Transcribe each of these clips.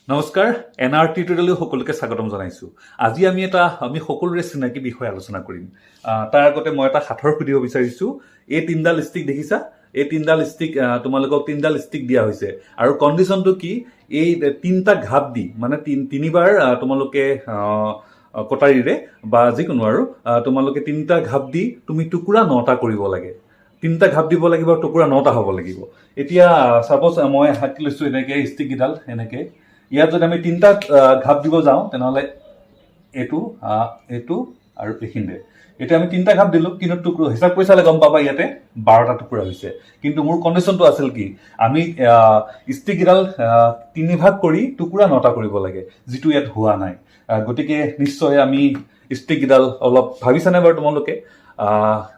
নমস্কাৰ এনআৰ টিউটৰিয়েললৈ সকলোকে স্বাগতম জনাইছোঁ। আজি আমি সকলোৰে চিনাকি বিষয় আলোচনা কৰিম। তাৰ আগতে মই এটা সাঁথৰ সুধিব বিচাৰিছোঁ। এই তিনিডাল ষ্টিক দেখিছা? এই তিনিডাল ষ্টিক তোমালোকক তিনিডাল ষ্টিক দিয়া হৈছে আৰু কণ্ডিশ্যনটো কি? এই তিনিটা ঘাপ দি মানে তিনিবাৰ তোমালোকে কটাৰীৰে বা যিকোনো আৰু তোমালোকে তিনিটা ঘাপ দি তুমি টুকুৰা 9টা কৰিব লাগে। তিনিটা ঘাপ দিব লাগিব আৰু টুকুৰা 9টা হ'ব লাগিব। এতিয়া ছাপ'জ মই হাত লৈছোঁ এনেকৈ ষ্টিককেইডাল এনেকৈ। ইয়াত যদি আমি তিনিটা ঘাপ দিব যাওঁ তেনেহ'লে এইটো এইটো আৰু এইখিনিতে। এতিয়া আমি তিনিটা ঘাপ দিলোঁ, কিন্তু টুকুৰা হিচাপ কৰি চালে গম পাবা ইয়াতে 12টা টুকুৰা হৈছে। কিন্তু মোৰ কণ্ডিশ্যনটো আছিল কি? আমি ষ্টিককেইডাল 3 ভাগ কৰি টুকুৰা 9টা কৰিব লাগে, যিটো ইয়াত হোৱা নাই। গতিকে নিশ্চয় আমি ষ্টিককেইডাল অলপ ভাবিছানে বাৰু তোমালোকে?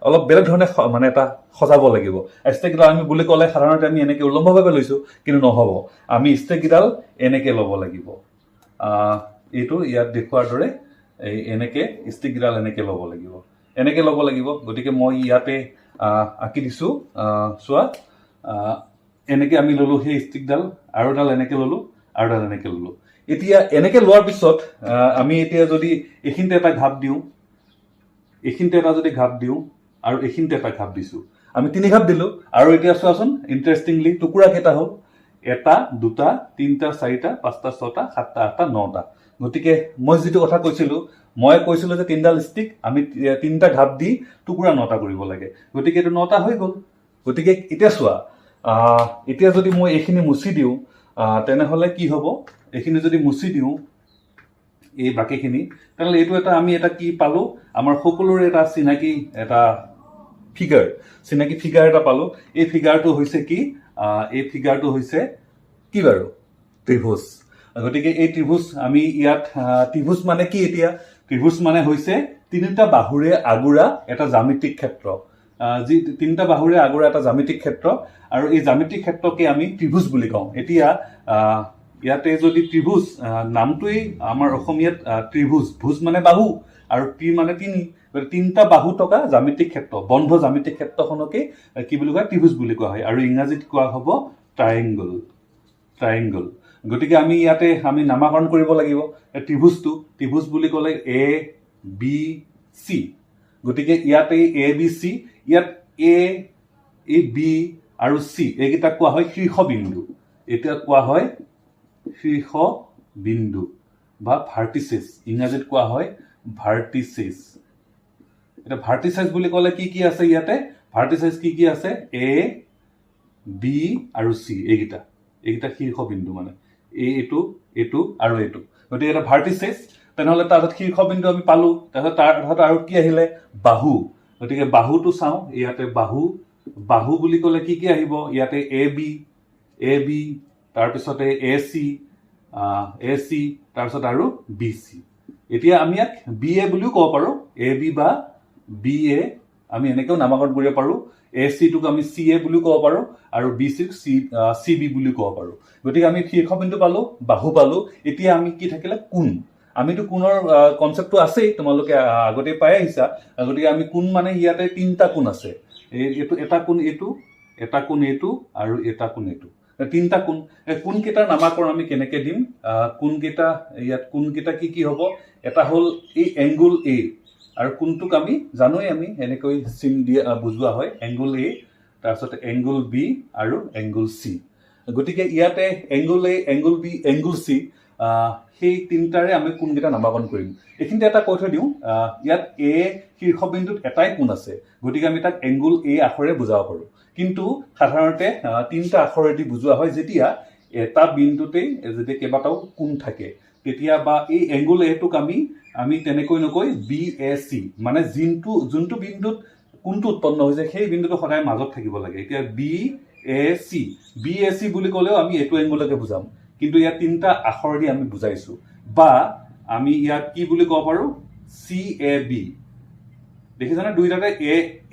অলপ বেলেগ ধৰণে মানে এটা সজাব লাগিব। ষ্টেককেইডাল আমি বুলি ক'লে সাধাৰণতে আমি এনেকৈ উলম্বভাৱে লৈছোঁ, কিন্তু নহ'ব। আমি ষ্টেককেইডাল এনেকৈ ল'ব লাগিব। এইটো ইয়াত দেখুৱাৰ দৰে এনেকৈ ষ্টিককেইডাল এনেকৈ ল'ব লাগিব, এনেকৈ ল'ব লাগিব। গতিকে মই ইয়াতে আঁকি দিছোঁ, চোৱা। এনেকৈ আমি ল'লোঁ সেই ষ্টিকডাল, আৰু এডাল এনেকৈ ল'লোঁ, আৰু এডাল এনেকৈ ল'লোঁ। এতিয়া এনেকৈ লোৱাৰ পিছত আমি এতিয়া যদি এইখিনিতে এটা ঘাপ দিওঁ, এইখিনিতে এটা যদি ঘাপ দিওঁ আৰু এইখিনিতে এটা ঘাপ দিছোঁ, আমি 3 ঘাপ দিলোঁ। আৰু এতিয়া চোৱাচোন ইণ্টাৰেষ্টিংলি টুকুৰা কেইটা হ'ল? 1, 2, 3, 4, 5, 6, 7, 8, 9টা। গতিকে মই যিটো কথা কৈছিলোঁ, যে তিনিডাল ষ্টিক আমি 3টা ঘাপ দি টুকুৰা 9টা কৰিব লাগে। গতিকে এইটো 9টা হৈ গ'ল। গতিকে এতিয়া চোৱা, এতিয়া যদি মই এইখিনি মুচি দিওঁ তেনেহ'লে কি হ'ব? এইখিনি যদি মুচি দিওঁ এই বাকীখিনি, তেনেহ'লে এইটো আমি এটা কি পালোঁ? আমাৰ সকলোৰে এটা চিনাকি ফিগাৰ এটা পালোঁ। এই ফিগাৰটো হৈছে কি? এই ফিগাৰটো হৈছে কি বাৰু? ত্ৰিভুজ। গতিকে এই ত্ৰিভুজ আমি ইয়াত ত্ৰিভুজ মানে কি? এতিয়া ত্ৰিভুজ মানে হৈছে 3টা বাহুৰে আগুৰা এটা জ্যামিতিক ক্ষেত্ৰ। যি 3টা বাহুৰে আগুৰা এটা জ্যামিতিক ক্ষেত্ৰ, আৰু এই জ্যামিতিক ক্ষেত্ৰকে আমি ত্ৰিভুজ বুলি কওঁ। এতিয়া ইয়াতে যদি ত্ৰিভুজ নামটোৱেই আমাৰ অসমীয়াত ত্ৰিভুজ, ভুজ মানে বাহু আৰু ত্ৰি মানে 3, 3টা বাহু থকা জ্যামিতিক ক্ষেত্ৰ, বন্ধ জ্যামিতিক ক্ষেত্ৰখনকে কি বুলি কয়? ত্ৰিভুজ বুলি কোৱা হয়। আৰু ইংৰাজীত কোৱা হ'ব ট্ৰায়েংগল। গতিকে আমি ইয়াতে নামাকৰণ কৰিব লাগিব ত্ৰিভুজ বুলি ক'লে ABC। গতিকে ইয়াতে ABC, ইয়াত B আৰু C এইকেইটাক কোৱা হয় শীৰ্ষবিন্দু। এতিয়া কোৱা হয় শীৰ্ষবিন্দু বা ভাৰ্টিচেছ, ইংৰাজীত কোৱা হয় ভাৰ্টিচেছ। এতিয়া ভাৰ্টিচেছ বুলি ক'লে কি কি আছে ইয়াতে? ভাৰ্টিচেছ কি কি আছে? A, B আৰু C এইকেইটা শীৰ্ষবিন্দু, মানে এইটো আৰু এইটো। গতিকে এটা ভাৰ্টিচেছ। তেনেহ'লে তাৰপিছত শীৰ্ষবিন্দু আমি পালোঁ। তাৰপিছত তাৰপিছত আৰু কি আহিলে? বাহু। গতিকে বাহুটো চাওঁ, ইয়াতে বাহু বুলি ক'লে কি কি আহিব? ইয়াতে AB, তাৰপিছতে AC, তাৰপিছত আৰু BC। এতিয়া আমি ইয়াক BA বুলিও ক'ব পাৰোঁ। AB বা BA আমি এনেকৈও নামাকৰণ কৰিব পাৰোঁ। AC-টোক আমি CA বুলিও ক'ব পাৰোঁ, আৰু BC-ক CB বুলিও ক'ব পাৰোঁ। গতিকে আমি শীৰ্ষবিন্দু পালোঁ, বাহু পালোঁ। এতিয়া আমি কি থাকিলে? কোণ। আমিতো কোণৰ কনচেপ্টটো আছেই, তোমালোকে আগতেই পাই আহিছা। গতিকে আমি কোণ মানে ইয়াতে 3টা কোণ আছে। এইটো এটা কোণ, এটা কোণ এইটো, আৰু এটা কোণ এইটো। 3টা কোণ। কোণকেইটাৰ নামাকৰণ আমি কেনেকৈ দিম? কোণকেইটা কি কি হ'ব? এটা হ'ল এই এংগুল A, আৰু কোণটোক আমি জানোৱেই, আমি এনেকৈ চিন দিয়ে বুজোৱা হয়, এংগুল A, তাৰপিছত এংগুল B আৰু এংগুল C। গতিকে ইয়াতে angle A, angle B, angle C, সেই 3টাৰে আমি কোণকেইটা নামাকৰণ কৰিম। এইখিনিতে এটা কৈ থৈ দিওঁ, ইয়াত A শীৰ্ষবিন্দুত এটাই কোণ আছে। গতিকে আমি তাক এংগুল A আখৰে বুজাব পাৰোঁ। কিন্তু সাধাৰণতে 3টা আখৰেদি বুজোৱা হয় যেতিয়া এটা বিন্দুতেই যেতিয়া কেইবাটাও কোণ থাকে, তেতিয়া বা এই এংগুল Aটোক আমি তেনেকৈ নকৈ BAC, মানে যোনটো বিন্দুত কোণটো উৎপন্ন হৈছে সেই বিন্দুটো সদায় মাজত থাকিব লাগে। এতিয়া BAC বুলি ক'লেও আমি এইটো এংগুলকে বুজাম, কিন্তু ইয়াত 3টা আখৰেদি আমি বুজাইছোঁ। বা আমি ইয়াক কি বুলি ক'ব পাৰোঁ? CAB। দেখিছানে? দুইটাতে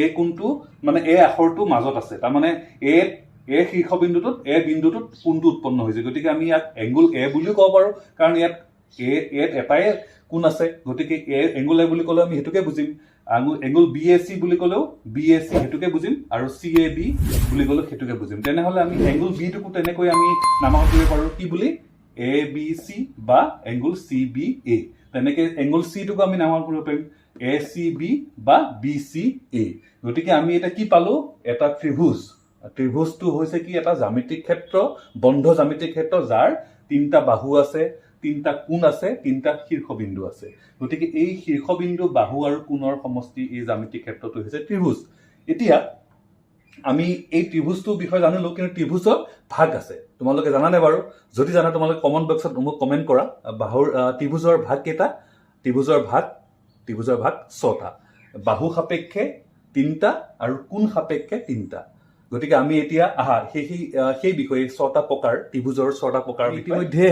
এ কোণটো মানে এ আখৰটো মাজত আছে। তাৰমানে এ শীৰ্ষবিন্দুটোত বিন্দুটোত কোণটো উৎপন্ন হৈছে। গতিকে আমি ইয়াক এংগুল A বুলিও ক'ব পাৰোঁ, কাৰণ ইয়াত এটাই কোণ আছে। গতিকে এংগুল A বুলি ক'লেও আমি সেইটোকে বুজিম। এংগুল BAC বুলি ক'লেও BAC সেইটোকে বুজিম, আৰু CAB বুলি ক'লেও সেইটোকে বুজিম। তেনেহ'লে আমি এংগুল Bটোকো তেনেকৈ আমি নামাকৰণ কৰিব পাৰোঁ কি বুলি? ABC বা এংগুল CBA তেনেকৈ এংগুল Cটোক আমি নামাৰ কৰিব পাৰিম ACB বা BCA গতিকে আমি এটা কি পালো এটা ত্ৰিভুজটো হৈছে কি এটা জ্যামিতিক ক্ষেত্ৰ বন্ধ জ্যামিতিক ক্ষেত্ৰ যাৰ তিনিটা বাহু আছে তিনিটা কোণ আছে তিনিটা শীৰ্ষবিন্দু আছে গতিকে এই শীৰ্ষবিন্দু বাহু আৰু কোণৰ সমষ্টি এই জ্যামিতিক ক্ষেত্ৰটো হৈছে ত্ৰিভুজ এতিয়া আমি এই ত্ৰিভুজটোৰ বিষয়ে জানিলো কিন্তু ত্ৰিভুজৰ ভাগ আছে তোমালোকে জানানে বাৰু যদি জানা তোমালোকে কমেন্ট বক্সত মোক কমেন্ট কৰা বাহুৰ ত্ৰিভুজৰ ভাগ কেইটা ত্ৰিভুজৰ ভাগ 6টা বাহু সাপেক্ষে 3টা আৰু কোণ সাপেক্ষে 3টা গতিকে আমি এতিয়া সেই বিষয়ে 6টা প্ৰকাৰ ত্ৰিভুজৰ 6টা প্ৰকাৰ ইতিমধ্যে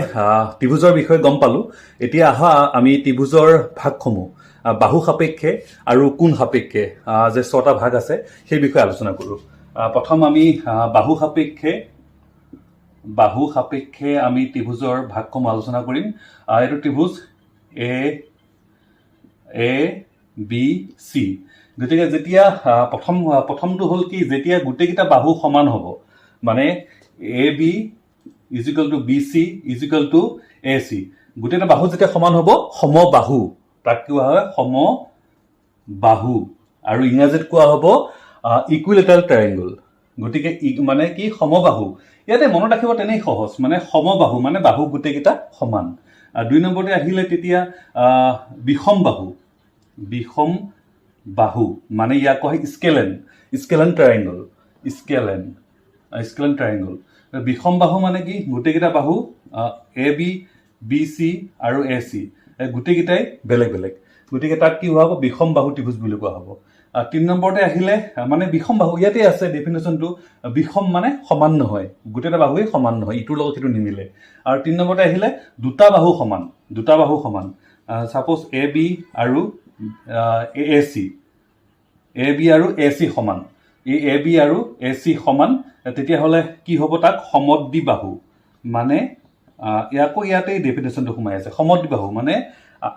ত্ৰিভুজৰ বিষয়ে গম পালো এতিয়া আমি ত্ৰিভুজৰ ভাগসমূহ বাহু সাপেক্ষে আৰু কোণ সাপেক্ষে যে 6টা ভাগ আছে সেই বিষয়ে আলোচনা কৰো প্ৰথম আমি বাহু সাপেক্ষে আমি ত্ৰিভুজৰ ভাগসমূহ আলোচনা কৰিম এইটো ত্ৰিভুজ A B C গতিকে যেতিয়া প্ৰথমটো হ'ল কি যেতিয়া গোটেইকেইটা বাহু সমান হ'ব মানে AB = BC = AC গোটেইটা বাহু যেতিয়া সমান হ'ব সমবাহু তাক কোৱা হয় সমবাহু আৰু ইংৰাজীত কোৱা হ'ব ইকুইলেটাৰেল ট্ৰায়াঙ্গল গতিকে মানে কি সমবাহু ইয়াতে মনত ৰাখিব তেনেই সহজ মানে সমবাহু মানে বাহু গোটেইকেইটা সমান আৰু 2 নম্বৰতে আহিলে তেতিয়া বিষম বাহু মানে ইয়াক কোৱা হয় স্কেলেন ট্ৰায়াঙ্গল বিষম বাহু মানে কি গোটেইকেইটা বাহু AB BC আৰু AC গোটেইকেইটাই বেলেগ গতিকে তাক কি হ'ব বিষম বাহু ত্ৰিভুজ বুলি কোৱা হ'ব 3 নম্বৰতে আহিলে মানে বিষম বাহু ইয়াতে আছে ডেফিনেশ্যনটো বিষম মানে সমান নহয় গোটেইটা বাহুই সমান নহয় ইটোৰ লগত ইটো নিমিলে আৰু 3 নম্বৰতে আহিলে দুটা বাহু সমান সাপোজ AB আৰু AC সমান এই AB আৰু AC সমান তেতিয়া হলে কি হ'ব তাক সমদ্বিবাহু মানে ইয়াতে ডেফিনেশ্যনটো সোমাই আছে সমদ্বিবাহু মানে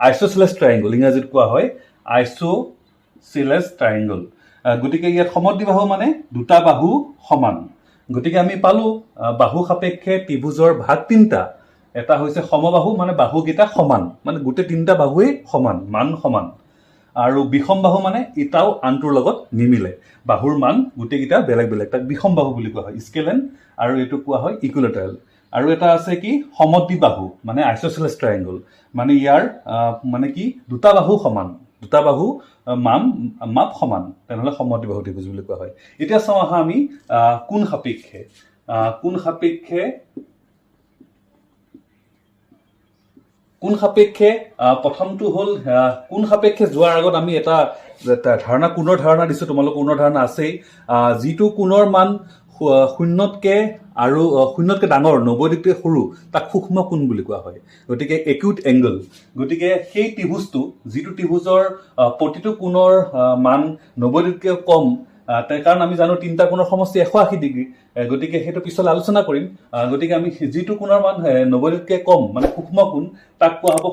আইসোসেলেস ট্ৰায়াঙ্গল ইংৰাজীত কোৱা হয় আইসোসেলেস ট্ৰায়াঙ্গল গতিকে ইয়াত সমদ্বিবাহু মানে দুটা বাহু সমান গতিকে আমি পালো বাহু সাপেক্ষে ত্ৰিভুজৰ ভাগ 3টা এটা হৈছে সমবাহু মানে বাহুকেইটা সমান মানে গোটেই 3টা বাহুই সমান আৰু বিষম বাহু মানে ইটাও আনটোৰ লগত নিমিলে বাহুৰ মান গোটেইকেইটা বেলেগ তাক বিষম বাহু বুলি কোৱা হয় স্কেলেন আৰু এটো কোৱা হয় ইকুইলেটাৰেল আৰু এটা আছে কি সমদ্বিবাহু মানে আইসোসেলেস ট্ৰায়াঙ্গল মানে ইয়াৰ মানে কি দুটা বাহু মাপ সমান তেনেহলে সমদ্বিবাহু ত্ৰিভুজ বুলি কোৱা হয় এতিয়া চাওঁ আমি কোণ সাপেক্ষে প্ৰথমটো হ'ল কোণ সাপেক্ষে যোৱাৰ আগত আমি এটা কোণৰ ধাৰণা দিছো তোমালোকৰ কোণৰ ধাৰণা আছেই যিটো কোণৰ মান শূন্যতকে ডাঙৰ 90 ডিগ্ৰী সৰু তাক সূক্ষ্ম কোণ বুলি কোৱা হয় গতিকে একিউট এংগল গতিকে সেই ত্ৰিভুজটো যিটো ত্ৰিভুজৰ প্ৰতিটো কোণৰ মান 90 ডিগ্ৰীতকৈ কম তাৰ কাৰণ আমি জানো তিনিটা কোণৰ সমষ্টি 180 ডিগ্ৰী গতিকে সেইটো পিছলৈ আলোচনা কৰিম গতিকে আমি যিটো কোণৰ মান 90 ডিগ্ৰীতকৈ কম মানে সূক্ষ্ম কোণ তাক কোৱা হ'ব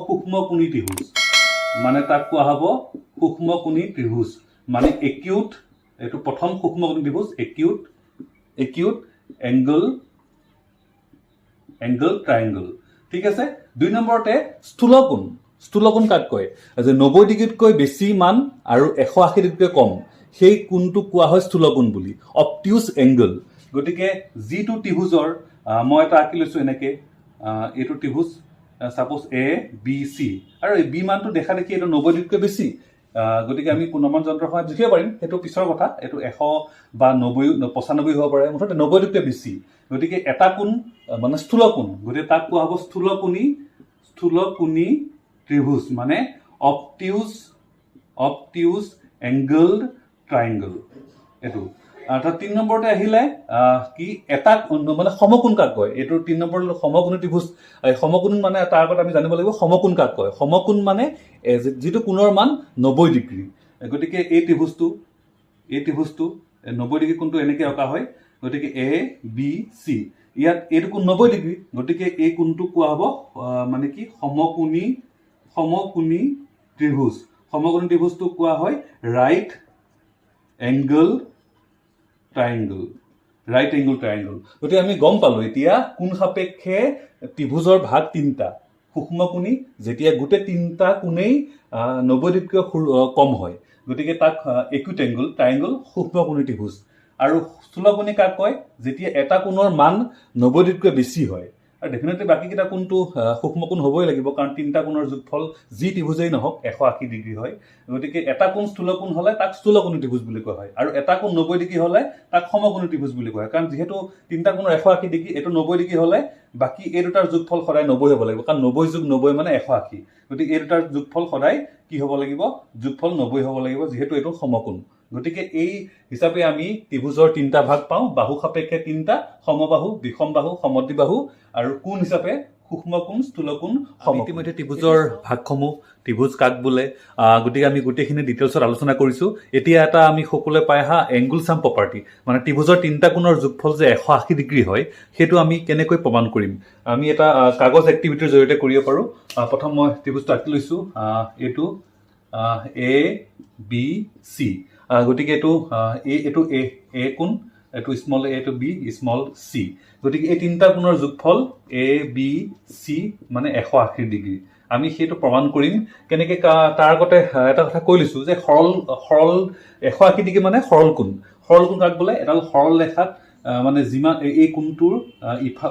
সূক্ষ্মকোণী ত্ৰিভুজ মানে একিউট এটো প্ৰথম সূক্ষ্মকোণী ত্ৰিভুজ একিউট এংগল ট্ৰায়াঙ্গল ঠিক আছে 2 নম্বৰতে স্থূলকোণ কাক কয় যে 90 ডিগ্ৰীতকৈ বেছি মান আৰু 180 ডিগ্ৰীতকৈ কম সেই কোণটো কোৱা হয় স্থূলকোণ বুলি অবটিউজ এংগল গতিকে যিটো ত্ৰিভুজৰ মই এটা আঁকি লৈছো এনেকে এইটো ত্ৰিভুজ সাপোজ ABC আৰু এই B মানটো দেখা দেখি এটা 90 ডিগ্ৰীতকৈ বেছি গতিকে আমি পুনৰ্মান যন্ত্ৰৰ সহায়ত দেখিব পাৰিম সেইটো পিছৰ কথা এইটো 100 বা 90 95 হ'ব পাৰে মুঠতে 90 ডিগ্ৰীতকৈ বেছি গতিকে এটা কোণ মানে স্থূলকোণ গতিকে তাক কোৱা হ'ব স্থূলকোণী ত্ৰিভুজ মানে অবটিউজ এংগলড ট্ৰায়াঙ্গল এটো অৰ্থাৎ 3 নম্বৰতে আহিলে কি এটা মানে সমকোণ কাক কয় এটো 3 নম্বৰ সমকোণী ত্ৰিভুজ সমকোণ মানে তাৰ আগত আমি জানিব লাগিব সমকোণ কাক কয় সমকোণ মানে যিটো কোণৰ মান 90 ডিগ্ৰী গতিকে এই ত্ৰিভুজটো 90 ডিগ্ৰী কোণটো এনেকৈ অঁকা হয় গতিকে ABC ইয়াত এইটো কোণ 90 ডিগ্ৰী গতিকে এই কোণটো কোৱা হ'ব মানে কি সমকোণী ত্ৰিভুজটো কোৱা হয় right angle ট্ৰায়াঙ্গল right angle triangle. গতিকে আমি গম পালো এতিয়া কোন সাপেক্ষে ত্ৰিভুজৰ ভাগ তিনিটা। সূক্ষ্ম কোণী যেতিয়া গোটেই তিনিটা কোণেই 90 ডিগ্ৰীতকৈ কম হয়, গতিকে তাক একিউট এংগুল ট্ৰাইংগল সূক্ষ্ম কোণী ত্ৰিভুজ। আৰু স্থূল কোণী কাক কয়? যেতিয়া এটা কোণৰ মান 90 ডিগ্ৰীতকৈ বেছি হয়। আৰু ডেফিনেটলি বাকীকেইটা কোণটো সূক্ষ্ম কোণ হ'বই লাগিব, কাৰণ তিনিটা কোণৰ যোগফল যি ত্ৰিভুজেই নহওক 180 ডিগ্ৰী হয়। গতিকে এটা কোণ স্থূল কোণ হ'লে তাক স্থূল কোণী ত্ৰিভুজ বুলি কোৱা হয়, আৰু এটা কোণ 90 ডিগ্ৰী হ'লে তাক সমকোণী ত্ৰিভুজ বুলি কোৱা হয়। কাৰণ যিহেতু তিনিটা কোণৰ 180 ডিগ্ৰী, এইটো 90 ডিগ্ৰী হ'লে বাকী এই দুটাৰ যোগফল সদায় 90 হ'ব লাগিব, কাৰণ 90 যোগ 90 মানে 180। গতিকে এই দুটাৰ যোগফল সদায় কি হ'ব লাগিব? যোগফল 90 হ'ব লাগিব, যিহেতু এইটো সমকোণ। গতিকে এই হিচাপে আমি ত্ৰিভুজৰ তিনিটা ভাগ পাওঁ, বাহু সাপেক্ষে তিনিটা, সমবাহু, বিষম বাহু, সমদ্বিবাহু, আৰু কোণ হিচাপে সূক্ষ্ম কোণ, স্থূল কোণ। ইতিমধ্যে ত্ৰিভুজৰ ভাগসমূহ, ত্ৰিভুজ কাক বোলে, গতিকে আমি গোটেইখিনি ডিটেইলছত আলোচনা কৰিছোঁ। এতিয়া এটা আমি সকলোৱে পাই অহা এংগুল চাম প্ৰপাৰ্টি, মানে ত্ৰিভুজৰ তিনিটা কোণৰ যোগফল যে 180 ডিগ্ৰী হয়, সেইটো আমি কেনেকৈ প্ৰমাণ কৰিম। আমি এটা কাগজ এক্টিভিটিৰ জৰিয়তে কৰিব পাৰোঁ। প্ৰথম মই ত্ৰিভুজটো আঁকি লৈছোঁ, এইটো এ বি চি। গতিকে এইটো এ কোণ, এইটো স্মল এ, এইটো বি, স্মল চি। গতিকে এই তিনিটা কোণৰ যোগফল এ বি চি মানে 180 ডিগ্ৰী। আমি সেইটো প্ৰমাণ কৰিম কেনেকৈ। তাৰ আগতে এটা কথা কৈ লৈছোঁ যে সৰল 180 ডিগ্ৰী মানে সৰল কোণ। সৰল কোণ কাক বোলে? এডাল সৰল ৰেখাত মানে যিমান এই কোণটোৰ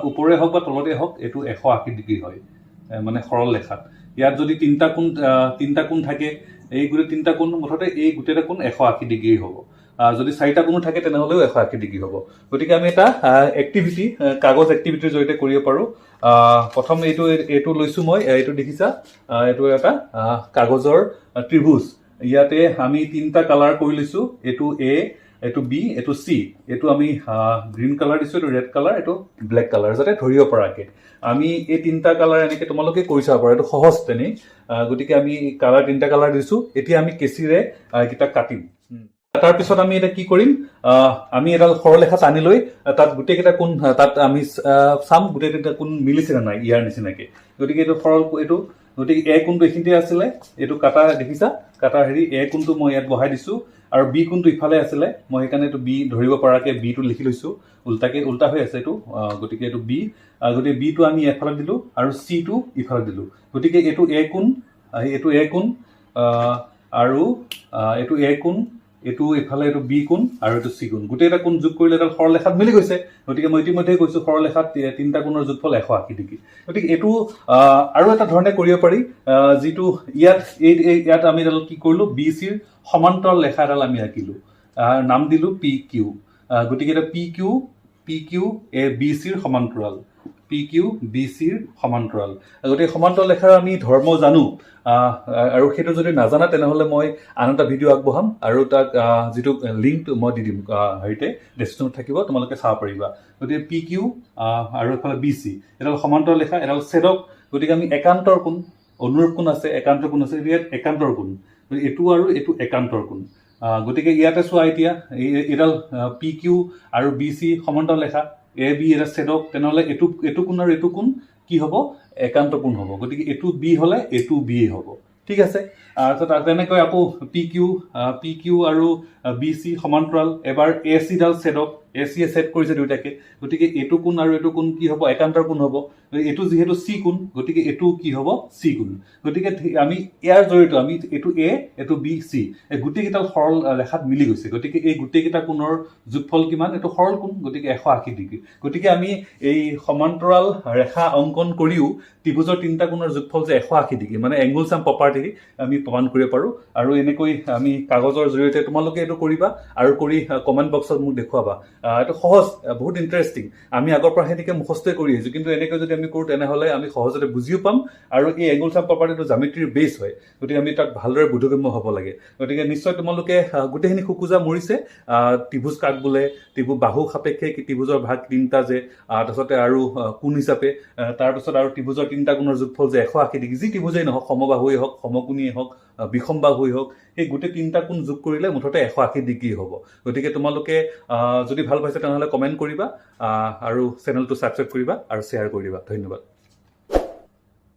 ওপৰে হওক বা তলতে হওক, এইটো 180 ডিগ্ৰী হয়, মানে সৰল ৰেখাত। ইয়াত যদি তিনিটা কোণ থাকে, এই গোটেই তিনিটা কোণ, মুঠতে এই গোটেইটা কোণ 180 ডিগ্ৰী হ'ব। যদি 4টা কোণো থাকে তেনেহ'লেও 180 ডিগ্ৰী হ'ব। গতিকে আমি এটা এক্টিভিটি, কাগজ এক্টিভিটিৰ জৰিয়তে কৰিব পাৰোঁ। প্ৰথম এইটো লৈছোঁ মই, এইটো দেখিছা, এইটো এটা কাগজৰ ত্ৰিভুজ। ইয়াতে আমি তিনিটা কালাৰ কৰি লৈছোঁ, এইটো এ, এইটো বি, এইটো চি। এইটো আমি গ্ৰীণ কালাৰ দিছোঁ, এইটো ৰেড কালাৰ, এইটো ব্লেক কালাৰ, যাতে ধৰিব পৰাকৈ। আমি এই তিনিটা কালাৰ এনেকৈ তোমালোকে কৰি চাব পাৰা, এইটো সহজ তেনেই। গতিকে আমি তিনিটা কালাৰ দিছোঁ। এতিয়া আমি কেঁচিৰে এইকেইটা কাটিম। তাৰপিছত আমি এতিয়া কি কৰিম, আমি এডাল সৰলৰেখা টানি লৈ তাত গোটেইকেইটা কোণ তাত আমি চাম গোটেইকেইটা কোণ মিলিছে নে নাই ইয়াৰ নিচিনাকৈ। গতিকে এইটো এইটো গতিকে এ কোণটো এইখিনিতে আছিলে, এইটো কাটা দেখিছা, কাটাৰ এ কোণটো মই ইয়াত বহাই দিছোঁ, আৰু বি কোণটো ইফালে আছিলে, মই সেইকাৰণে এইটো বি ধৰিব পৰাকৈ বিটো লিখি লৈছোঁ। উল্টা হৈ আছে এইটো, গতিকে এইটো বি। গতিকে বিটো আমি এফালে দিলোঁ আৰু চিটো ইফালে দিলোঁ। গতিকে এইটো এ কোণ, এইটো এ কোণ, আৰু এইটো এ কোণ, এইটো ইফালে এইটো বি কোণ, আৰু এইটো চি কোণ। গোটেইটা কোণ যোগ কৰিলে এডাল সৰলৰেখাত মিলি গৈছে। গতিকে মই ইতিমধ্যে কৈছোঁ সৰলৰেখাত তিনিটা কোণৰ যোগফল 180 ডিগ্ৰী। গতিকে এইটো আৰু এটা ধৰণে কৰিব পাৰি, যিটো ইয়াত আমি এডাল কি কৰিলোঁ, বি চিৰ সমান্তৰাল ৰেখা এডাল আমি আঁকিলোঁ, নাম দিলোঁ পি কিউ। গতিকে এটা পি কিউ এ বি চিৰ সমান্তৰাল, পি কিউ বি চিৰ সমান্তৰাল। গতিকে সমান্তৰাল ৰেখাৰ আমি ধৰ্ম জানো, আৰু সেইটো যদি নাজানা তেনেহ'লে মই আন এটা ভিডিঅ' আগবঢ়াম, আৰু তাক যিটো লিংকটো মই দি দিম ডেছক্ৰিপশ্যনত থাকিব, তোমালোকে চাব পাৰিবা। গতিকে পি কিউ আৰু এইফালে বি চি, এডাল সমান্তৰাল ৰেখা, এডাল ছেদক। গতিকে আমি একান্তৰ কোণ, অনুৰূপ কোণ আছে, একান্তৰ কোণ আছে, ইয়াত একান্তৰ কোণ, এইটো আৰু এইটো একান্তৰ কোণ। গতিকে ইয়াতে চোৱা, এতিয়া এইডাল পি কিউ আৰু বি চি সমান্তৰাল ৰেখা, এ বি এটা ছেদক, তেনেহ'লে এইটো কোণ আৰু এইটো কোণ কি হ'ব? একান্ত কোণ হ'ব। গতিকে এইটো বি হ'লে এইটো বি হ'ব। ঠিক আছে। তেনেকৈ আকৌ পি কিউ আৰু বি চি সমান্তৰাল। এবাৰ এ চিডাল ছেদক, এ চিয়ে ছেদ কৰিছে দুয়োটাকে। গতিকে এইটো কোণ আৰু এইটো কোণ কি হ'ব? একান্তৰ কোণ হ'ব। এইটো যিহেতু চি কোণ, গতিকে এইটো কি হ'ব? চি কোণ। গতিকে আমি ইয়াৰ জৰিয়তে আমি এইটো এ, এইটো বি, চি, এই গোটেইকেইটা সৰল ৰেখাত মিলি গৈছে। গতিকে এই গোটেইকেইটা কোণৰ যোগফল কিমান? এইটো সৰল কোণ, গতিকে 180 ডিগ্ৰী। গতিকে আমি এই সমান্তৰাল ৰেখা অংকন কৰিও ত্ৰিভুজৰ তিনিটা কোণৰ যোগফল যে 180 ডিগ্ৰী, মানে এংগুল চাম প্ৰপাৰ্টি আমি প্ৰমাণ কৰিব পাৰোঁ। আৰু এনেকৈ আমি কাগজৰ জৰিয়তে তোমালোকে এইটো কৰিবা, আৰু কৰি কমেণ্ট বক্সত মোক দেখুৱাবা। এইটো সহজ, বহুত ইণ্টাৰেষ্টিং। আমি আগৰ পৰা সেনেকৈ মুখস্থই কৰি আহিছোঁ, কিন্তু এনেকৈ যদি আমি কৰোঁ তেনেহ'লে আমি সহজতে বুজিও পাম। আৰু এই এংগুল চাম প্ৰপাৰ্টিটো জ্যামিতিৰ বেছ হয়, গতিকে আমি তাক ভালদৰে বোধগম্য হ'ব লাগে। গতিকে নিশ্চয় তোমালোকে গোটেইখিনি খোকোজা মৰিছে, ত্ৰিভুজ কাক বোলে, বাহু সাপেক্ষে ত্ৰিভুজৰ ভাগ তিনিটা যে, তাৰপিছতে আৰু কোণ হিচাপে, তাৰপিছত আৰু ত্ৰিভুজৰ তিনিটা কোণৰ যোগফল যে 180 ডিগ্ৰী, যি ত্ৰিভুজেই নহওক, সমবাহুৱেই হওক, সমকোণীয়েই হওক, বিষম বাহুৱেই হওক, সেই গোটেই তিনিটা কোণ যোগ কৰিলে মুঠতে 180 ডিগ্ৰী হ'ব। গতিকে তোমালোকে যদি ভাল পাইছে তেনেহ'লে কমেণ্ট কৰিবা, আৰু চেনেলটো ছাবস্ক্ৰাইব কৰিবা আৰু শ্বেয়াৰ কৰি দিবা। ধন্যবাদ।